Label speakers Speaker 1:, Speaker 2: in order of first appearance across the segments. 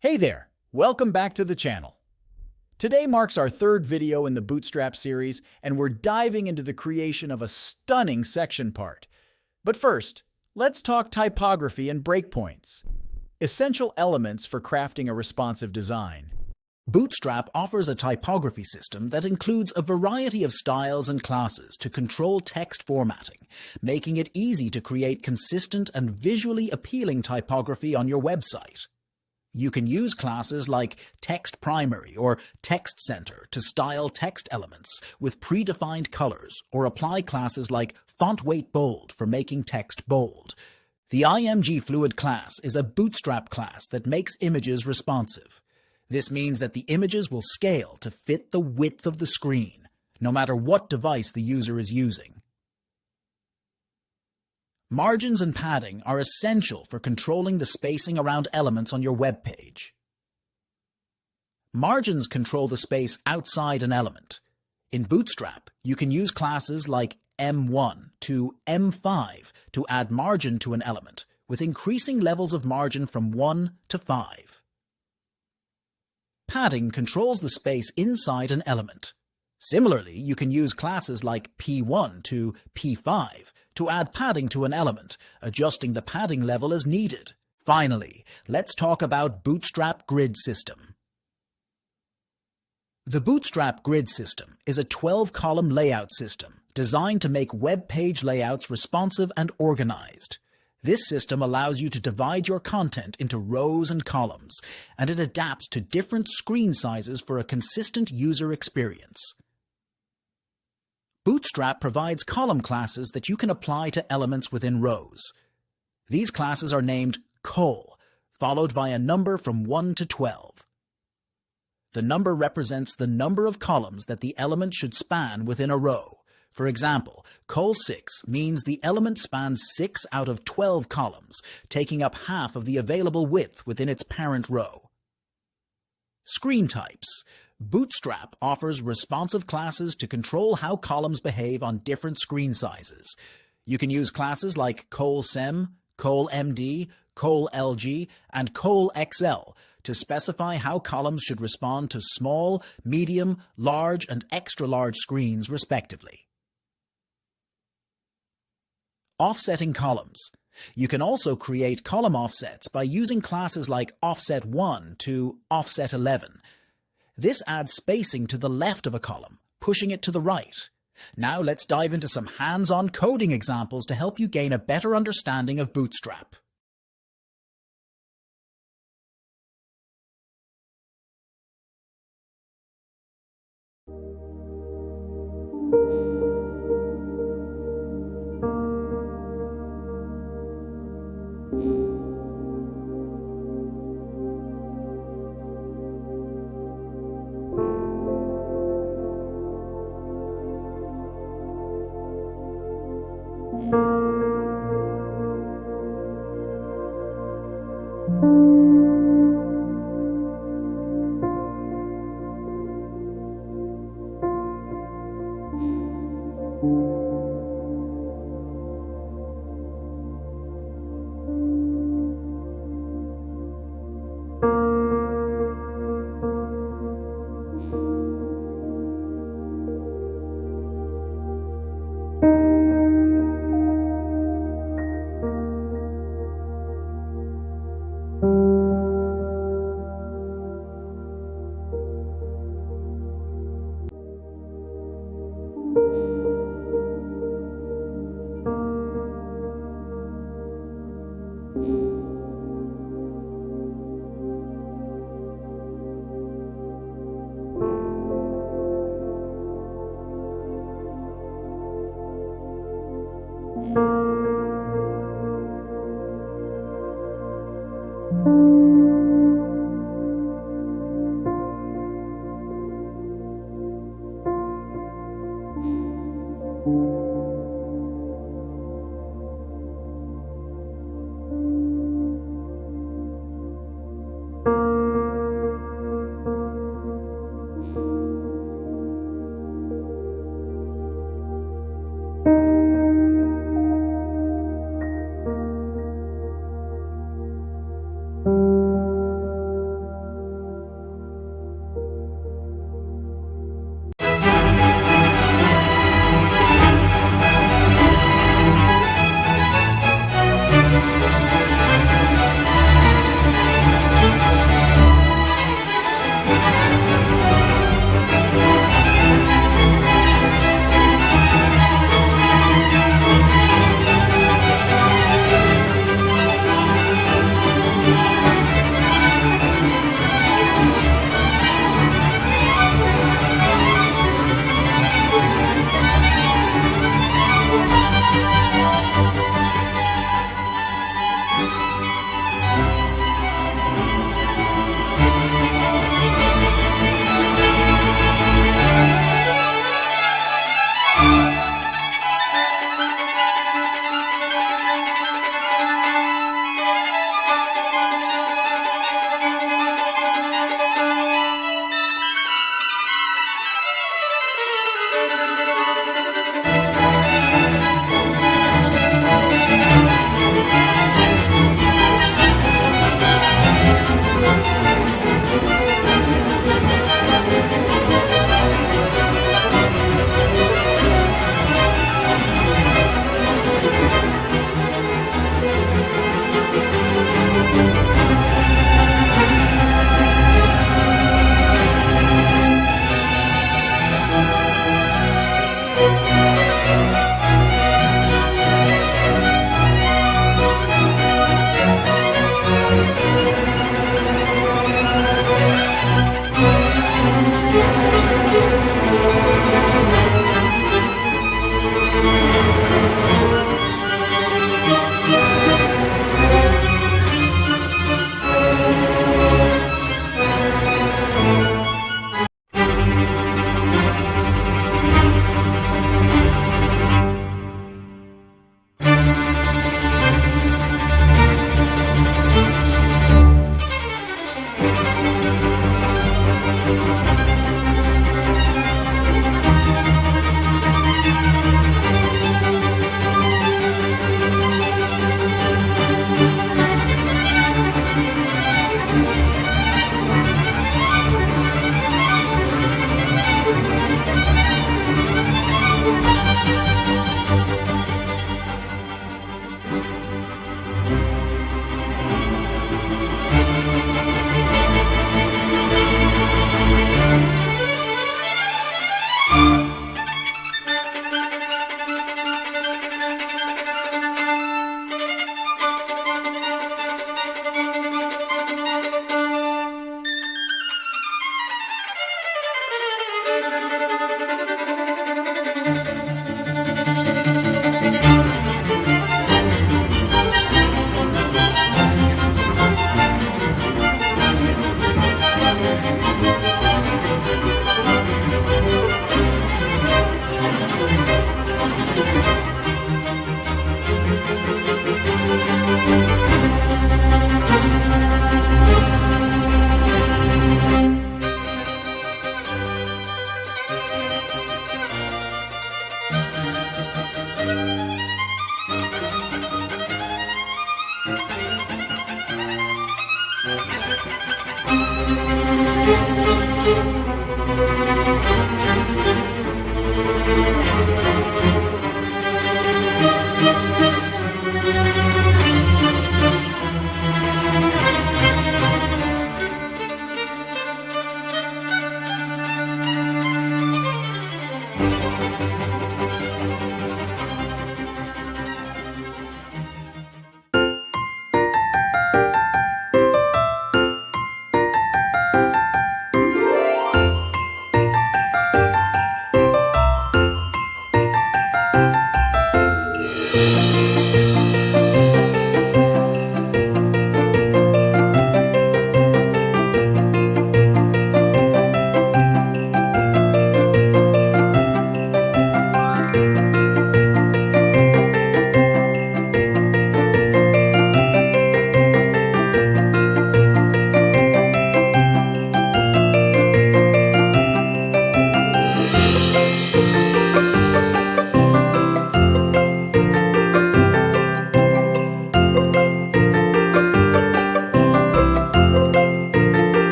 Speaker 1: Hey there! Welcome back to the channel. Today marks our third video in the Bootstrap series, and we're diving into the creation of a stunning section part. But first, let's talk typography and breakpoints, essential elements for crafting a responsive design.
Speaker 2: Bootstrap offers a typography system that includes a variety of styles and classes to control text formatting, making it easy to create consistent and visually appealing typography on your website. You can use classes like Text Primary or Text Center to style text elements with predefined colors, or apply classes like Font Weight Bold for making text bold. The IMG Fluid class is a Bootstrap class that makes images responsive. This means that the images will scale to fit the width of the screen, no matter what device the user is using. Margins and padding are essential for controlling the spacing around elements on your web page. Margins control the space outside an element. In Bootstrap, you can use classes like M1 to M5 to add margin to an element, with increasing levels of margin from 1 to 5. Padding controls the space inside an element. Similarly, you can use classes like P1 to P5 to add padding to an element, adjusting the padding level as needed. Finally, let's talk about Bootstrap Grid System. The Bootstrap Grid System is a 12-column layout system designed to make web page layouts responsive and organized. This system allows you to divide your content into rows and columns, and it adapts to different screen sizes for a consistent user experience. Bootstrap provides column classes that you can apply to elements within rows. These classes are named col, followed by a number from 1 to 12. The number represents the number of columns that the element should span within a row. For example, col6 means the element spans 6 out of 12 columns, taking up half of the available width within its parent row. Screen types. Bootstrap offers responsive classes to control how columns behave on different screen sizes. You can use classes like colsem, colmd, colLG, and colXL to specify how columns should respond to small, medium, large, and extra-large screens, respectively. Offsetting columns. You can also create column offsets by using classes like offset1 to offset11. This adds spacing to the left of a column, pushing it to the right. Now let's dive into some hands-on coding examples to help you gain a better understanding of Bootstrap.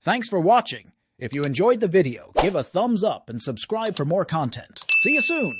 Speaker 2: Thanks for watching. If you enjoyed the video, give a thumbs up and subscribe for more content. See you soon!